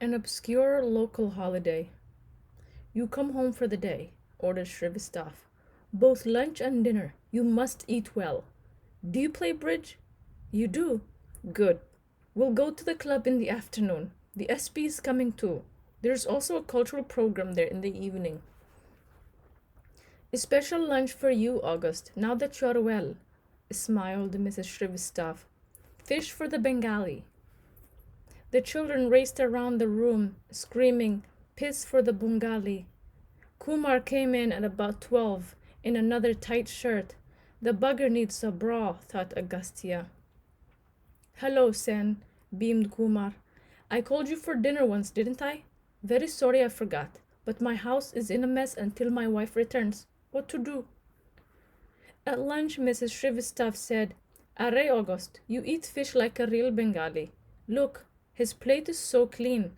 An obscure local holiday. You come home for the day, ordered Shrivastov. Both lunch and dinner. You must eat well. Do you play bridge? You do? Good. We'll go to the club in the afternoon. The SP is coming too. There's also a cultural program there in the evening. A special lunch for you, August, now that you're well, smiled Mrs. Shrivastov. Fish for the Bengali. The children raced around the room, screaming, Piss for the Bengali. Kumar came in at about 12, in another tight shirt. The bugger needs a bra, thought Agastya. Hello, Sen, beamed Kumar. I called you for dinner once, didn't I? Very sorry I forgot, but my house is in a mess until my wife returns. What to do? At lunch, Mrs. Shrivastov said, Array, August, you eat fish like a real Bengali. Look, his plate is so clean.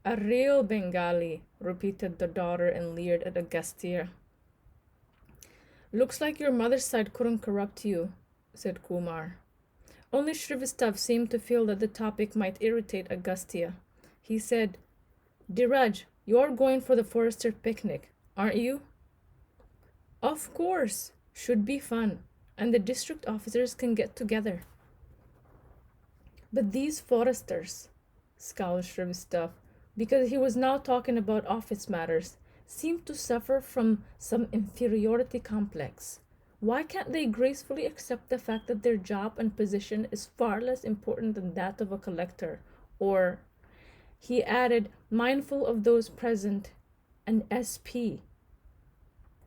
A real Bengali, repeated the daughter and leered at Agastya. Looks like your mother's side couldn't corrupt you, said Kumar. Only Shrivastov seemed to feel that the topic might irritate Agastya. He said, Diraj, you're going for the Forrester picnic, aren't you? Of course. Should be fun. And the district officers can get together. But these Forresters, scowled Shrivastov, because he was now talking about office matters, seemed to suffer from some inferiority complex. Why can't they gracefully accept the fact that their job and position is far less important than that of a collector? Or, he added, mindful of those present, an SP.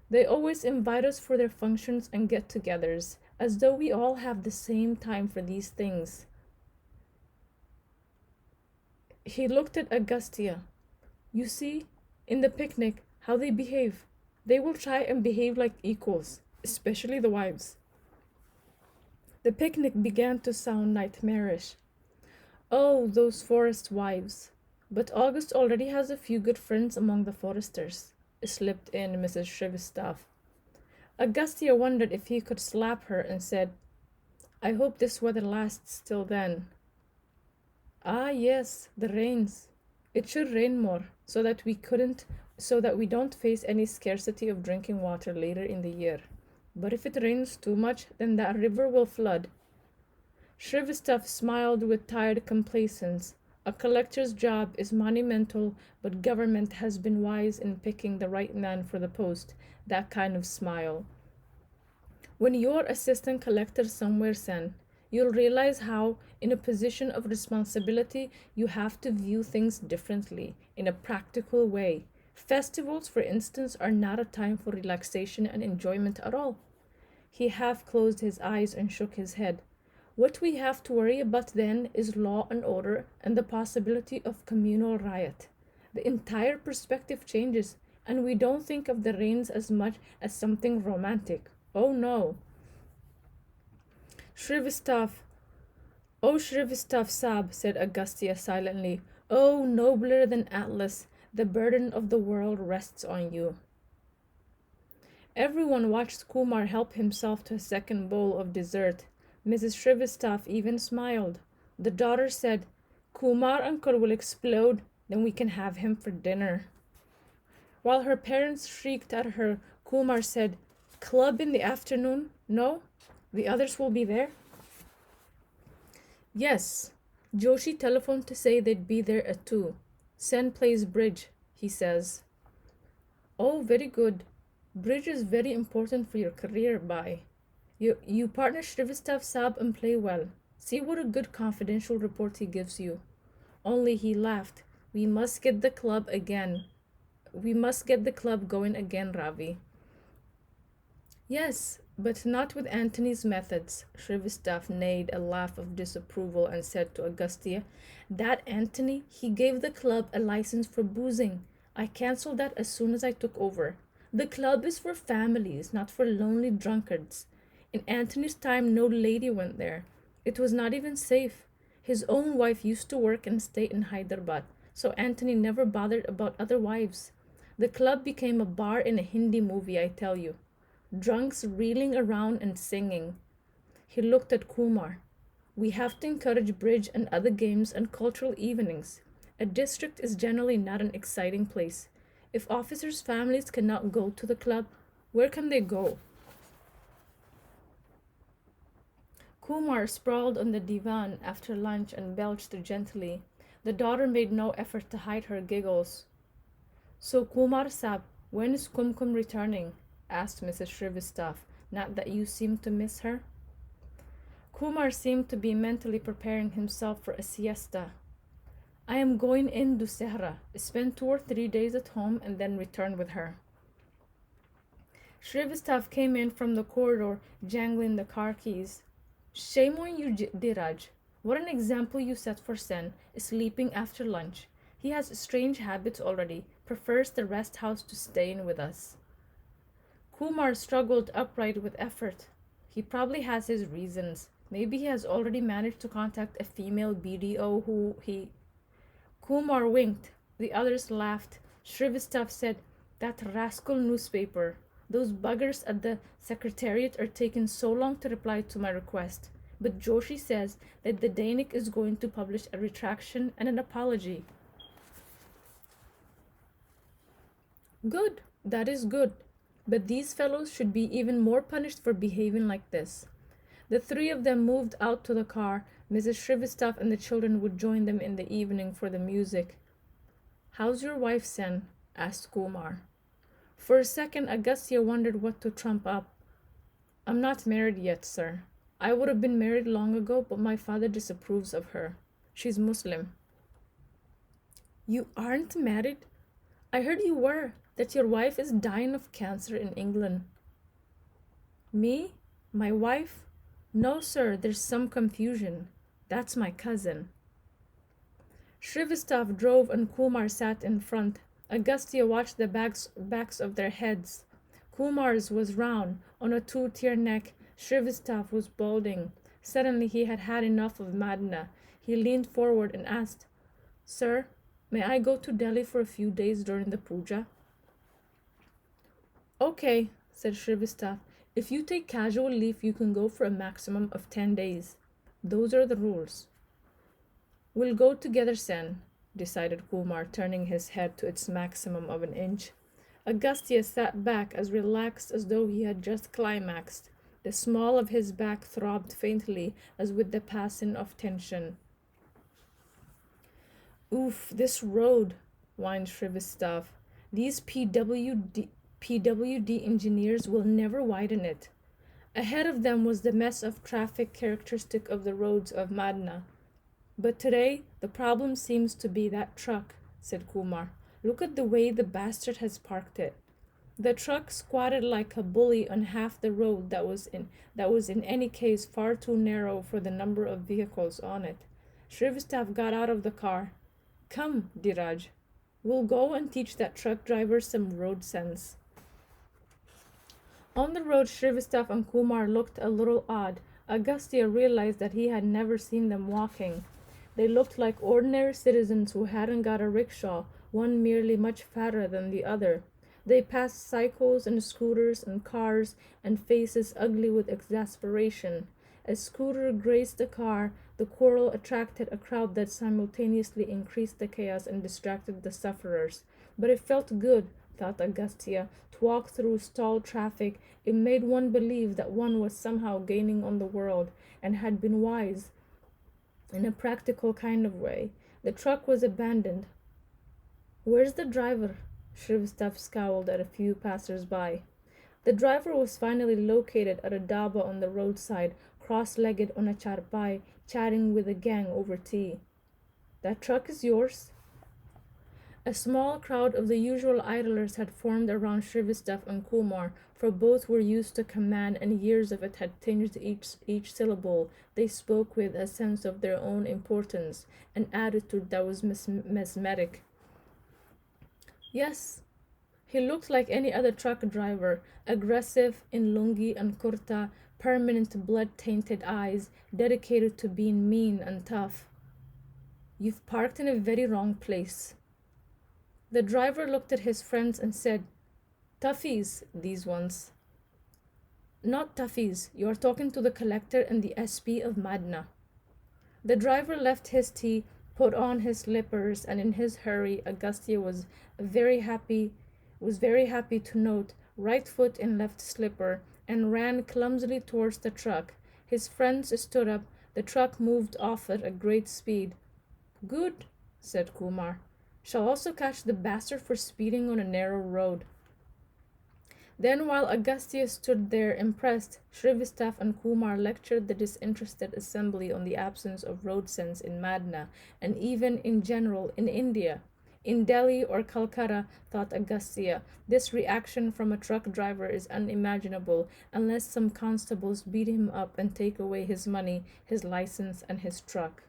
They always invite us for their functions and get togethers, as though we all have the same time for these things. He looked at Agastya. You see, in the picnic, how they behave. They will try and behave like equals, especially the wives. The picnic began to sound nightmarish. Oh, those forest wives. But August already has a few good friends among the Foresters, slipped in Mrs. Shrivastov. Agastya wondered if he could slap her and said, I hope this weather lasts till then. Ah, yes, the rains. It should rain more, so that we don't face any scarcity of drinking water later in the year. But if it rains too much, then that river will flood. Shrivastov smiled with tired complacence. A collector's job is monumental, but government has been wise in picking the right man for the post. That kind of smile. When you're assistant collector somewhere, Sen, you'll realize how, in a position of responsibility, you have to view things differently, in a practical way. Festivals, for instance, are not a time for relaxation and enjoyment at all. He half closed his eyes and shook his head. What we have to worry about then is law and order and the possibility of communal riot. The entire perspective changes, and we don't think of the rains as much as something romantic. Oh no. Shrivastov, oh Shrivastov Sab, said Agastya silently. Oh, nobler than Atlas, the burden of the world rests on you. Everyone watched Kumar help himself to a second bowl of dessert. Mrs. Shrivastov even smiled. The daughter said, Kumar uncle will explode, then we can have him for dinner. While her parents shrieked at her, Kumar said, Club in the afternoon? No? The others will be there? Yes. Joshi telephoned to say they'd be there at 2. Sen plays bridge, he says. Oh, very good. Bridge is very important for your career, Bai. You partner Shrivastov Sab and play well. See what a good confidential report he gives you. Only he laughed. We must get the club going again, Ravi. Yes, but not with Antony's methods. Shrivastov neighed a laugh of disapproval and said to Agastya, That Antony, he gave the club a license for boozing. I cancelled that as soon as I took over. The club is for families, not for lonely drunkards. In Antony's time, no lady went there. It was not even safe. His own wife used to work and stay in Hyderabad, so Antony never bothered about other wives. The club became a bar in a Hindi movie, I tell you. Drunks reeling around and singing. He looked at Kumar. We have to encourage bridge and other games and cultural evenings. A district is generally not an exciting place. If officers' families cannot go to the club, where can they go? Kumar sprawled on the divan after lunch and belched gently. The daughter made no effort to hide her giggles. So Kumar Sab, when is Kumkum returning? Asked Mrs. Shrivastava. Not that you seem to miss her. Kumar seemed to be mentally preparing himself for a siesta. I am going in Dussehra, spend 2 or 3 days at home and then return with her. Shrivastava came in from the corridor, jangling the car keys. Shame on you, Diraj. What an example you set for Sen, sleeping after lunch. He has strange habits already, prefers the rest house to staying with us. Kumar struggled upright with effort. He probably has his reasons. Maybe he has already managed to contact a female BDO who he... Kumar winked. The others laughed. Shrivastava said, that rascal newspaper. Those buggers at the secretariat are taking so long to reply to my request. But Joshi says that the Dainik is going to publish a retraction and an apology. Good, that is good. But these fellows should be even more punished for behaving like this. The three of them moved out to the car. Mrs. Shrivastava and the children would join them in the evening for the music. How's your wife, Sen? Asked Kumar. For a second, Agastya wondered what to trump up. I'm not married yet, sir. I would have been married long ago, but my father disapproves of her. She's Muslim. You aren't married? I heard you were, that your wife is dying of cancer in England. Me? My wife? No, sir, there's some confusion. That's my cousin. Shrivastava drove and Kumar sat in front. Agastya watched the backs of their heads. Kumar's was round, on a two-tier neck. Shrivastava was balding. Suddenly he had had enough of Madna. He leaned forward and asked, Sir, may I go to Delhi for a few days during the puja? Okay, said Shrivastava. If you take casual leave, you can go for a maximum of 10 days. Those are the rules. We'll go together, Sen, decided Kumar, turning his head to its maximum of an inch. Agastya sat back as relaxed as though he had just climaxed. The small of his back throbbed faintly as with the passing of tension. Oof, this road, whined Shrivastava. These PWD engineers will never widen it. Ahead of them was the mess of traffic characteristic of the roads of Madna. But today, the problem seems to be that truck, said Kumar. Look at the way the bastard has parked it. The truck squatted like a bully on half the road that was in any case far too narrow for the number of vehicles on it. Shrivastava got out of the car. Come, Diraj. We'll go and teach that truck driver some road sense. On the road, Shrivastava and Kumar looked a little odd. Agastya realized that he had never seen them walking. They looked like ordinary citizens who hadn't got a rickshaw, one merely much fatter than the other. They passed cycles and scooters and cars and faces ugly with exasperation. As scooter grazed the car, the quarrel attracted a crowd that simultaneously increased the chaos and distracted the sufferers. But it felt good, thought Agastya, to walk through stalled traffic. It made one believe that one was somehow gaining on the world and had been wise in a practical kind of way. The truck was abandoned. Where's the driver? Shrivastava scowled at a few passers-by. The driver was finally located at a dhaba on the roadside, cross-legged on a charpai, chatting with a gang over tea. That truck is yours? A small crowd of the usual idlers had formed around Shrivastava and Kumar, for both were used to command and years of it had tinged each syllable. They spoke with a sense of their own importance, an attitude that was mesmeric. Yes, he looked like any other truck driver, aggressive in lungi and kurta, permanent blood-tainted eyes, dedicated to being mean and tough. You've parked in a very wrong place. The driver looked at his friends and said, Toughies, these ones. Not toughies, you are talking to the collector and the SP of Madna. The driver left his tea, put on his slippers, and in his hurry, Augustia very happy was very happy to note right foot in left slipper and ran clumsily towards the truck. His friends stood up. The truck moved off at a great speed. Good, said Kumar. Shall also catch the bastard for speeding on a narrow road. Then, while Agastya stood there impressed, Shrivastava and Kumar lectured the disinterested assembly on the absence of road sense in Madna, and even in general in India. In Delhi or Calcutta, thought Agastya, this reaction from a truck driver is unimaginable unless some constables beat him up and take away his money, his license, and his truck.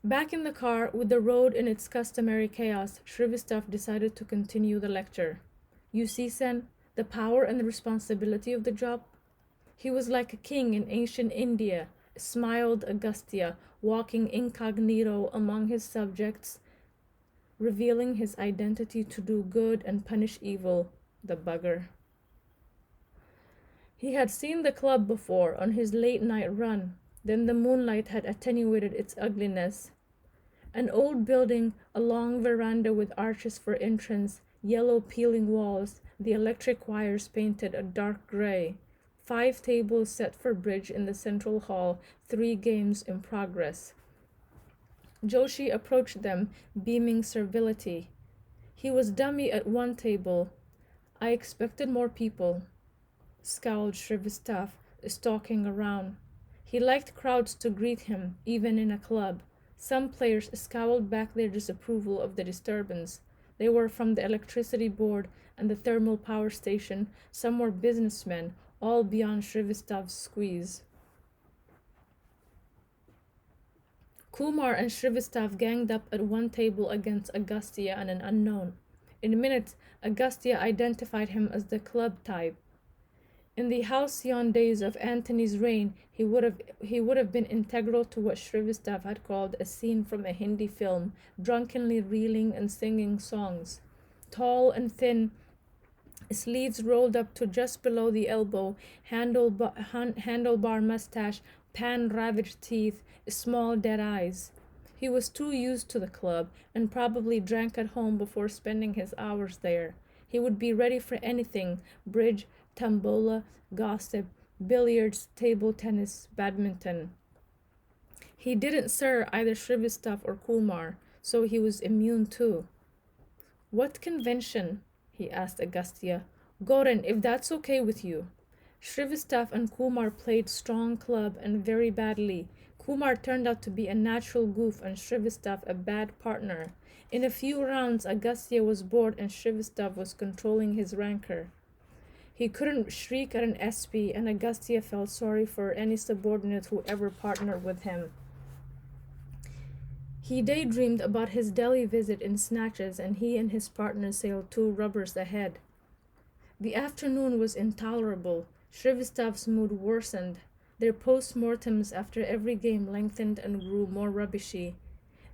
Back in the car, with the road in its customary chaos, Shrivastava decided to continue the lecture. You see, Sen, the power and the responsibility of the job? He was like a king in ancient India, smiled Agastya, walking incognito among his subjects, revealing his identity to do good and punish evil, the bugger. He had seen the club before on his late night run. Then the moonlight had attenuated its ugliness. An old building, a long veranda with arches for entrance, yellow peeling walls, the electric wires painted a dark gray. 5 tables set for bridge in the central hall, 3 games in progress. Joshi approached them, beaming servility. He was dummy at one table. I expected more people, scowled Shrivastava, stalking around. He liked crowds to greet him, even in a club. Some players scowled back their disapproval of the disturbance. They were from the electricity board and the thermal power station. Some were businessmen, all beyond Shrivastava's squeeze. Kumar and Shrivastava ganged up at one table against Agastya and an unknown. In minutes, Agastya identified him as the club type. In the halcyon days of Antony's reign, he would have been integral to what Shrivastava had called a scene from a Hindi film, drunkenly reeling and singing songs. Tall and thin, sleeves rolled up to just below the elbow, handlebar mustache, pan-ravaged teeth, small dead eyes. He was too used to the club, and probably drank at home before spending his hours there. He would be ready for anything: bridge, tambola, gossip, billiards, table tennis, badminton. He didn't sir either Shrivastava or Kumar, so he was immune too. What convention? He asked Agastya. Goran, if that's okay with you. Shrivastava and Kumar played strong club and very badly. Kumar turned out to be a natural goof and Shrivastava a bad partner. In a few rounds, Agastya was bored and Shrivastava was controlling his rancor. He couldn't shriek at an SP, and Agastya felt sorry for any subordinate who ever partnered with him. He daydreamed about his Delhi visit in snatches, and he and his partner sailed 2 rubbers ahead. The afternoon was intolerable. Shrivastava's mood worsened. Their post-mortems after every game lengthened and grew more rubbishy.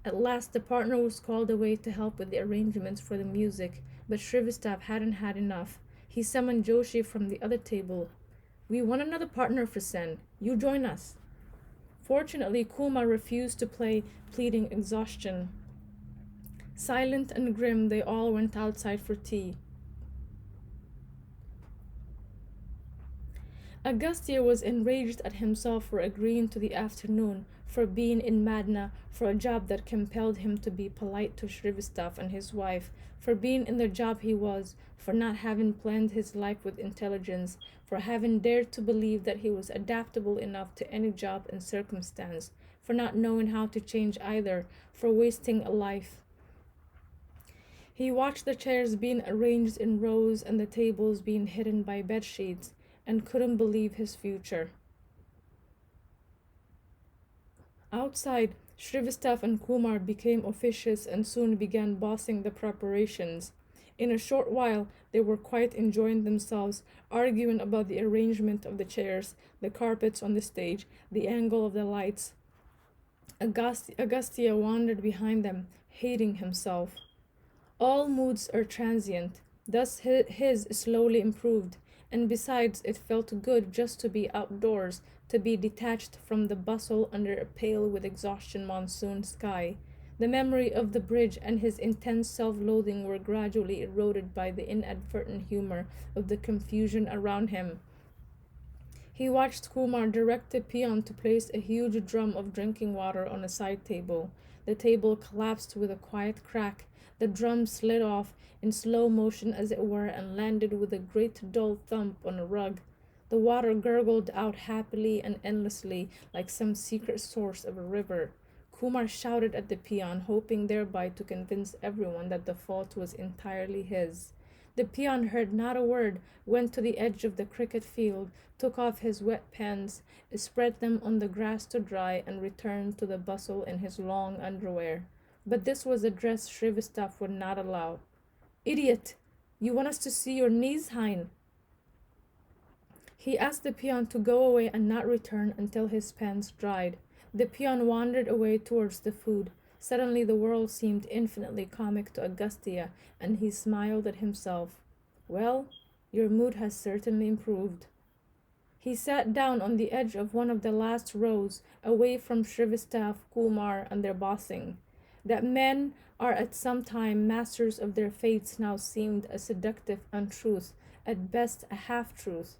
At last the partner was called away to help with the arrangements for the music, but Shrivastava hadn't had enough. He summoned Joshi from the other table. We want another partner for Sen. You join us. Fortunately, Kumar refused to play, pleading exhaustion. Silent and grim, they all went outside for tea. Agastya was enraged at himself for agreeing to the afternoon, for being in Madna, for a job that compelled him to be polite to Shrivastava and his wife, for being in the job he was, for not having planned his life with intelligence, for having dared to believe that he was adaptable enough to any job and circumstance, for not knowing how to change either, for wasting a life. He watched the chairs being arranged in rows and the tables being hidden by bedsheets, and couldn't believe his future. Outside, Shrivastava and Kumar became officious and soon began bossing the preparations. In a short while, they were quite enjoying themselves, arguing about the arrangement of the chairs, the carpets on the stage, the angle of the lights. Agastya wandered behind them, hating himself. All moods are transient. Thus his slowly improved. And besides, it felt good just to be outdoors, to be detached from the bustle under a pale with exhaustion monsoon sky. The memory of the bridge and his intense self loathing were gradually eroded by the inadvertent humor of the confusion around him. He watched Kumar direct the peon to place a huge drum of drinking water on a side table. The table collapsed with a quiet crack. The drum slid off, in slow motion as it were, and landed with a great dull thump on a rug. The water gurgled out happily and endlessly, like some secret source of a river. Kumar shouted at the peon, hoping thereby to convince everyone that the fault was entirely his. The peon heard not a word, went to the edge of the cricket field, took off his wet pants, spread them on the grass to dry, and returned to the bustle in his long underwear. But this was a dress Shrivastaf would not allow. Idiot! You want us to see your knees, Hein? He asked the peon to go away and not return until his pants dried. The peon wandered away towards the food. Suddenly the world seemed infinitely comic to Augustia, and he smiled at himself. Well, your mood has certainly improved. He sat down on the edge of one of the last rows, away from Shrivastaf, Kumar, and their bossing. That men are at some time masters of their fates now seemed a seductive untruth, at best a half-truth.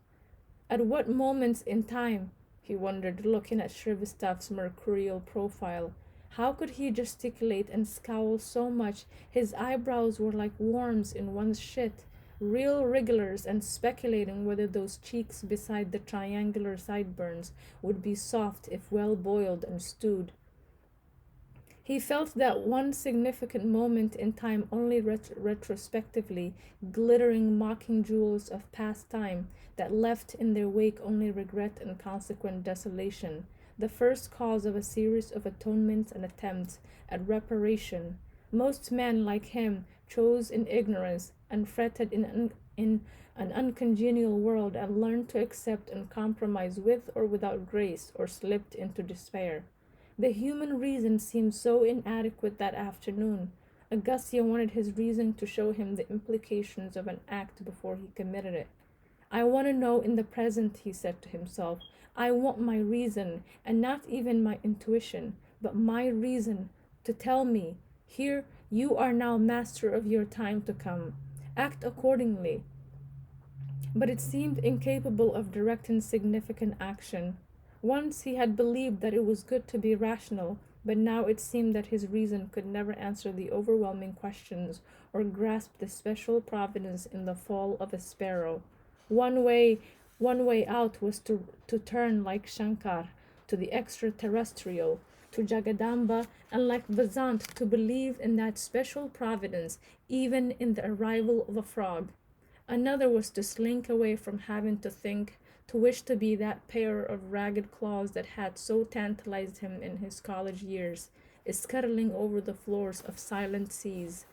At what moments in time, he wondered, looking at Shrivastaf's mercurial profile, how could he gesticulate and scowl so much? His eyebrows were like worms in one's shit, real wrigglers, and speculating whether those cheeks beside the triangular sideburns would be soft if well boiled and stewed. He felt that one significant moment in time only retrospectively, glittering mocking jewels of past time that left in their wake only regret and consequent desolation, the first cause of a series of atonements and attempts at reparation. Most men, like him, chose in ignorance and fretted in an uncongenial world and learned to accept and compromise with or without grace, or slipped into despair. The human reason seemed so inadequate that afternoon. Augustia wanted his reason to show him the implications of an act before he committed it. I want to know in the present, he said to himself. I want my reason, and not even my intuition, but my reason to tell me, here you are now master of your time to come. Act accordingly. But it seemed incapable of direct and significant action. Once he had believed that it was good to be rational, but now it seemed that his reason could never answer the overwhelming questions or grasp the special providence in the fall of a sparrow. One way one way out was to turn like Shankar to the extraterrestrial, to Jagadamba, and like Bazant to believe in that special providence even in the arrival of a frog. Another was to slink away from having to think, to wish to be that pair of ragged claws that had so tantalized him in his college years, scuttling over the floors of silent seas.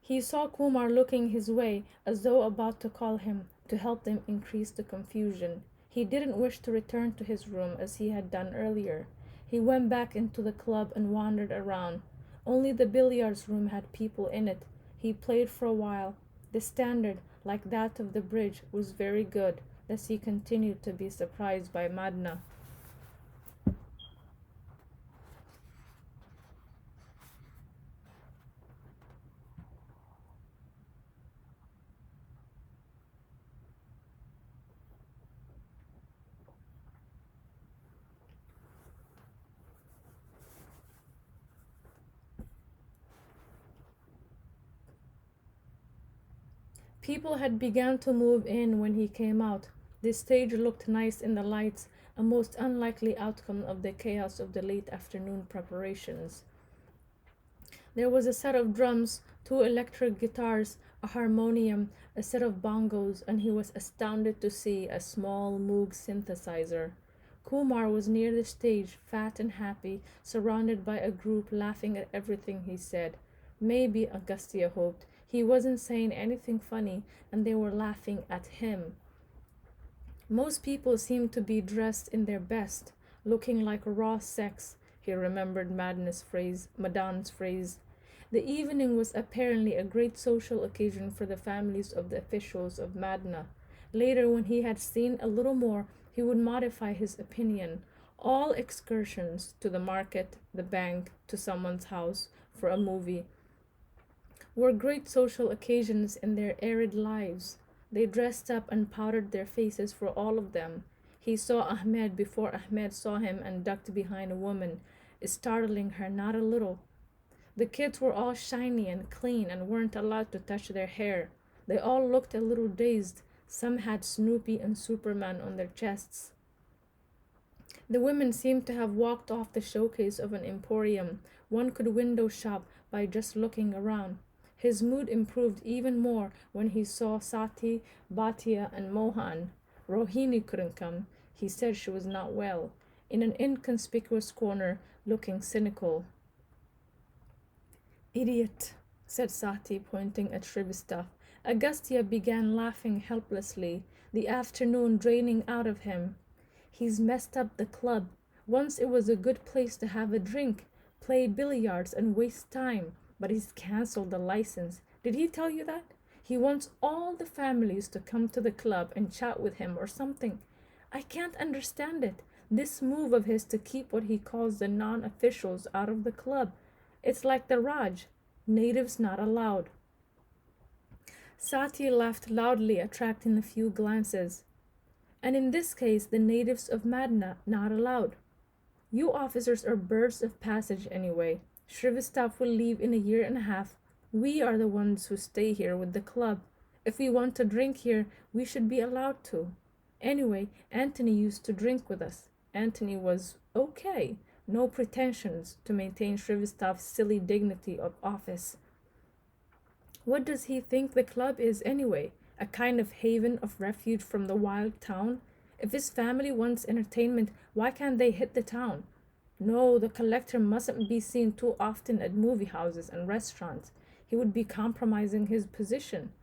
He saw Kumar looking his way as though about to call him, to help them increase the confusion. He didn't wish to return to his room as he had done earlier. He went back into the club and wandered around. Only the billiards room had people in it. He played for a while. The standard, like that of the bridge, was very good, thus he continued to be surprised by Madna. People had begun to move in when he came out. The stage looked nice in the lights, a most unlikely outcome of the chaos of the late afternoon preparations. There was a set of drums, two electric guitars, a harmonium, a set of bongos, and he was astounded to see a small Moog synthesizer. Kumar was near the stage, fat and happy, surrounded by a group laughing at everything he said. Maybe, Augustia hoped, he wasn't saying anything funny, and they were laughing at him. Most people seemed to be dressed in their best, looking like raw sex, he remembered Madane's phrase, The evening was apparently a great social occasion for the families of the officials of Madna. Later, when he had seen a little more, he would modify his opinion. All excursions to the market, the bank, to someone's house for a movie were great social occasions in their arid lives. They dressed up and powdered their faces for all of them. He saw Ahmed before Ahmed saw him and ducked behind a woman, startling her not a little. The kids were all shiny and clean and weren't allowed to touch their hair. They all looked a little dazed. Some had Snoopy and Superman on their chests. The women seemed to have walked off the showcase of an emporium. One could window shop by just looking around. His mood improved even more when he saw Sati, Bhatia, and Mohan. Rohini couldn't come. He said she was not well, in an inconspicuous corner, looking cynical. "Idiot," said Sati, pointing at Shrivastava. Agastya began laughing helplessly, the afternoon draining out of him. "He's messed up the club. Once it was a good place to have a drink, play billiards, and waste time, but he's cancelled the license. Did he tell you that? He wants all the families to come to the club and chat with him or something. I can't understand it. This move of his to keep what he calls the non-officials out of the club. It's like the Raj. Natives not allowed." Sati laughed loudly, attracting a few glances. "And in this case, the natives of Madna not allowed. You officers are birds of passage anyway. Shrivastava will leave in a year and a half. We are the ones who stay here with the club. If we want to drink here, we should be allowed to. Anyway, Anthony used to drink with us. Anthony was okay. No pretensions to maintain Shrivastava's silly dignity of office. What does he think the club is anyway? A kind of haven of refuge from the wild town? If his family wants entertainment, why can't they hit the town? No, the collector mustn't be seen too often at movie houses and restaurants. He would be compromising his position."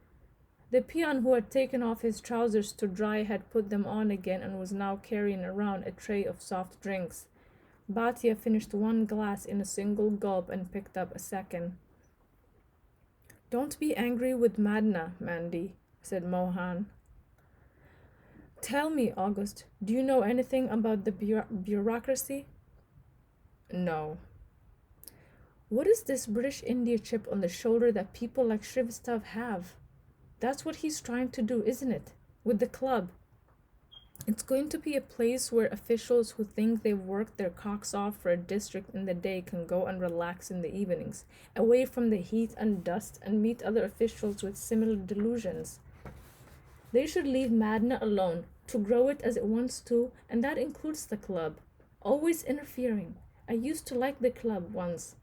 The peon who had taken off his trousers to dry had put them on again and was now carrying around a tray of soft drinks. Bhatia finished one glass in a single gulp and picked up a second. "Don't be angry with Madna, Mandy," said Mohan. "Tell me, August, do you know anything about the bureaucracy?" "No." "What is this British India chip on the shoulder that people like Shrivastava have? That's what he's trying to do, isn't it? With the club. It's going to be a place where officials who think they've worked their cocks off for a district in the day can go and relax in the evenings, away from the heat and dust, and meet other officials with similar delusions. They should leave Madna alone, to grow it as it wants to, and that includes the club. Always interfering. I used to like the club once."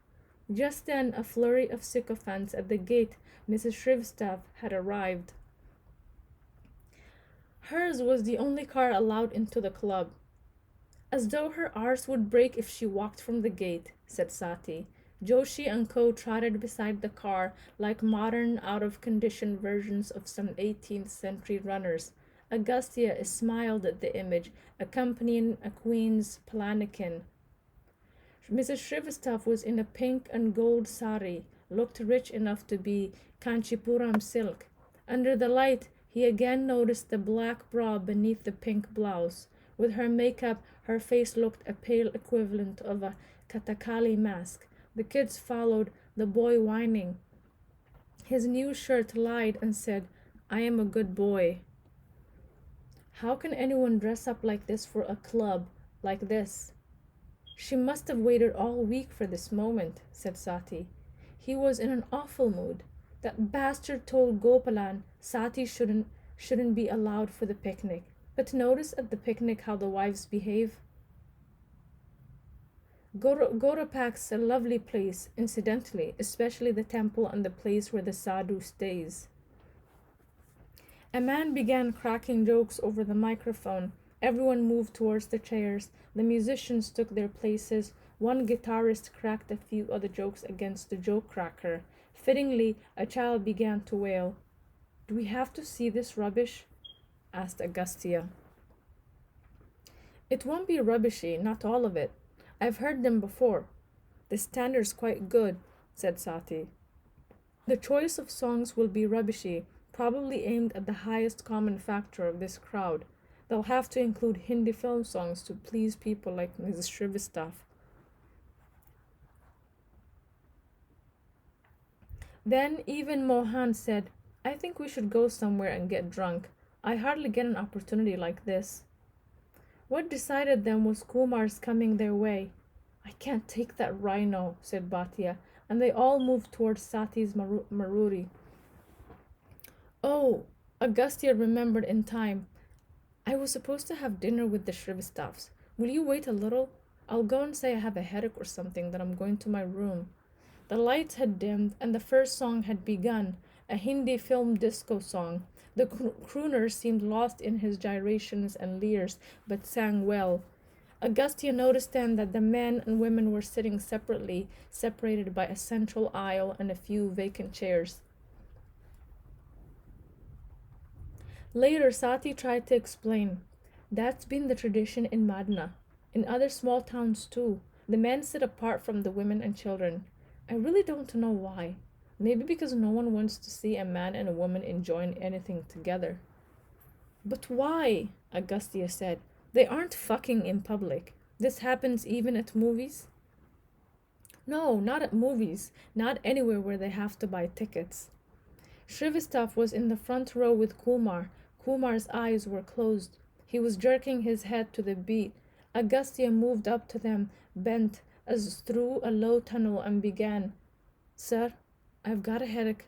Just then a flurry of sycophants at the gate. Mrs. Shrivastava had arrived. Hers was the only car allowed into the club. "As though her arse would break if she walked from the gate," said Sati. Joshi and Co. trotted beside the car like modern, out-of-condition versions of some 18th century runners. Agastya smiled at the image, accompanying a queen's palanquin. Mrs. Shrivastava was in a pink and gold sari, looked rich enough to be Kanchipuram silk. Under the light, he again noticed the black bra beneath the pink blouse. With her makeup, her face looked a pale equivalent of a Kathakali mask. The kids followed, the boy whining. His new shirt lied and said, "I am a good boy." "How can anyone dress up like this for a club like this?" "She must have waited all week for this moment," said Sati. He was in an awful mood. That bastard told Gopalan Sati shouldn't be allowed for the picnic. But notice at the picnic how the wives behave. Gorapak's a lovely place, incidentally, especially the temple and the place where the sadhu stays. A man began cracking jokes over the microphone. Everyone moved towards the chairs. The musicians took their places. One guitarist cracked a few other jokes against the joke cracker. Fittingly, a child began to wail. "Do we have to see this rubbish?" asked Agastya. "It won't be rubbishy, not all of it. I've heard them before. The standard's quite good. said Sati. The choice of songs will be rubbishy, probably aimed at the highest common factor of this crowd. They'll have to include Hindi film songs to please people like Mrs. Shrivastava. Then even Mohan said, I think we should go somewhere and get drunk. I hardly get an opportunity like this. What decided them was Kumar's coming their way. I can't take that rhino, said Bhatia, and they all moved towards Sati's Maruri. Oh, Agastya remembered in time. I was supposed to have dinner with the Shrivastavs. Will you wait a little? I'll go and say I have a headache or something, that I'm going to my room. The lights had dimmed and the first song had begun, a Hindi film disco song. The crooner seemed lost in his gyrations and leers, but sang well. Agastya noticed then that the men and women were sitting separately, separated by a central aisle and a few vacant chairs. Later, Sati tried to explain. That's been the tradition in Madna. In other small towns too. The men sit apart from the women and children. I really don't know why. Maybe because no one wants to see a man and a woman enjoying anything together. But why? Agastya said. They aren't fucking in public. This happens even at movies? No, not at movies. Not anywhere where they have to buy tickets. Shrivastava was in the front row with Kumar. Kumar's eyes were closed. He was jerking his head to the beat. Agastya moved up to them, bent as through a low tunnel, and began, Sir, I've got a headache.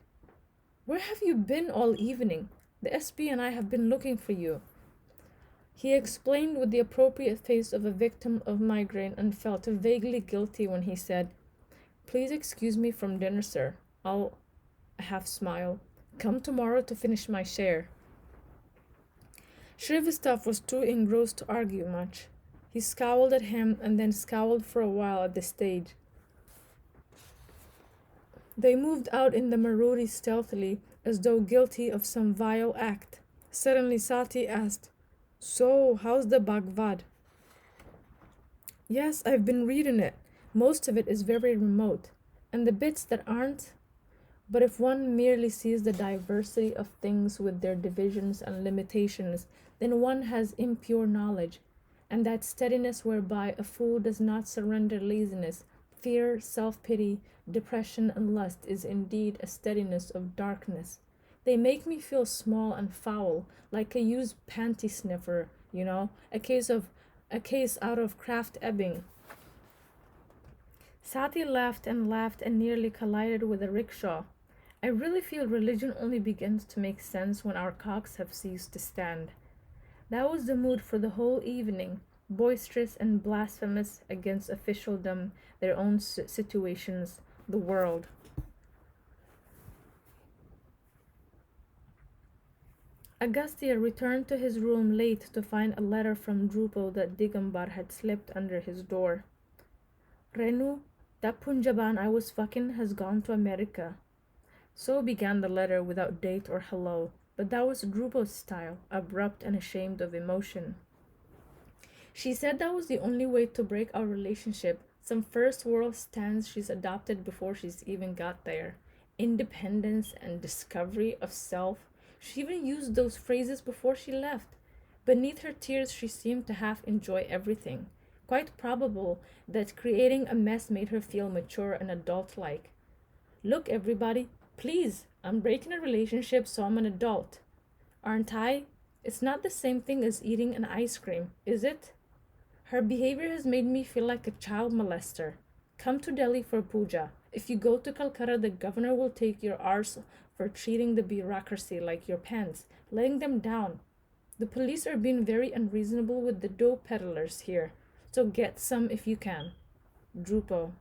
Where have you been all evening? The SP and I have been looking for you. He explained with the appropriate face of a victim of migraine and felt vaguely guilty when he said, Please excuse me from dinner, sir. I'll, a half smile, come tomorrow to finish my share. Shrivastava was too engrossed to argue much. He scowled at him and then scowled for a while at the stage. They moved out in the Maruri stealthily, as though guilty of some vile act. Suddenly Sati asked, So, how's the Bhagavad? Yes, I've been reading it. Most of it is very remote, and the bits that aren't. But if one merely sees the diversity of things with their divisions and limitations, then one has impure knowledge, and that steadiness whereby a fool does not surrender laziness, fear, self-pity, depression, and lust is indeed a steadiness of darkness. They make me feel small and foul, like a used panty sniffer, a case out of Kraft Ebing. Sati laughed and nearly collided with a rickshaw. I really feel religion only begins to make sense when our cocks have ceased to stand. That was the mood for the whole evening, boisterous and blasphemous against officialdom, their own situations, the world. Agastya returned to his room late to find a letter from Drupo that Digambar had slipped under his door. Renu, that Punjaban I was fucking has gone to America. So began the letter without date or hello, but that was Drupo's style, abrupt and ashamed of emotion. She said that was the only way to break our relationship, some first world stance she's adopted before she's even got there. Independence and discovery of self. She even used those phrases before she left. Beneath her tears she seemed to half enjoy everything. Quite probable that creating a mess made her feel mature and adult-like. Look, everybody, please, I'm breaking a relationship, so I'm an adult. Aren't I? It's not the same thing as eating an ice cream, is it? Her behavior has made me feel like a child molester. Come to Delhi for puja. If you go to Calcutta, the governor will take your arse for treating the bureaucracy like your pants, letting them down. The police are being very unreasonable with the dope peddlers here, so get some if you can. Drupo.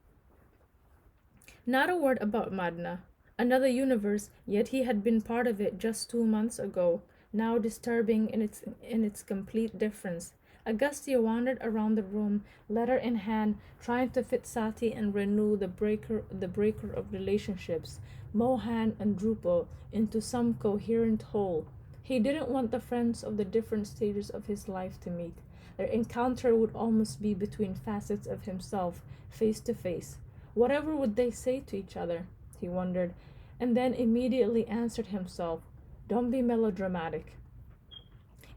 Not a word about Madna. Another universe, yet he had been part of it just 2 months ago, now disturbing in its complete difference. Agastya wandered around the room, letter in hand, trying to fit Sati and Renu, the breaker of relationships, Mohan and Drupo, into some coherent whole. He didn't want the friends of the different stages of his life to meet. Their encounter would almost be between facets of himself, face to face. Whatever would they say to each other? He wondered, and then immediately answered himself, don't be melodramatic.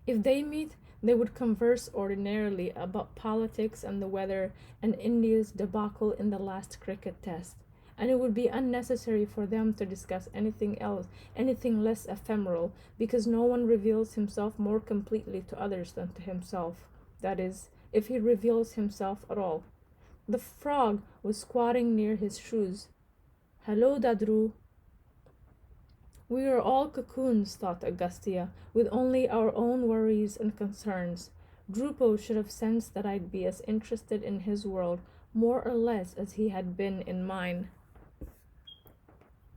If they meet, they would converse ordinarily about politics and the weather and India's debacle in the last cricket test, and it would be unnecessary for them to discuss anything else, anything less ephemeral, because no one reveals himself more completely to others than to himself. That is, if he reveals himself at all. The frog was squatting near his shoes. Hello, Dadru. We are all cocoons, thought Augustia, with only our own worries and concerns. Drupo should have sensed that I'd be as interested in his world, more or less, as he had been in mine.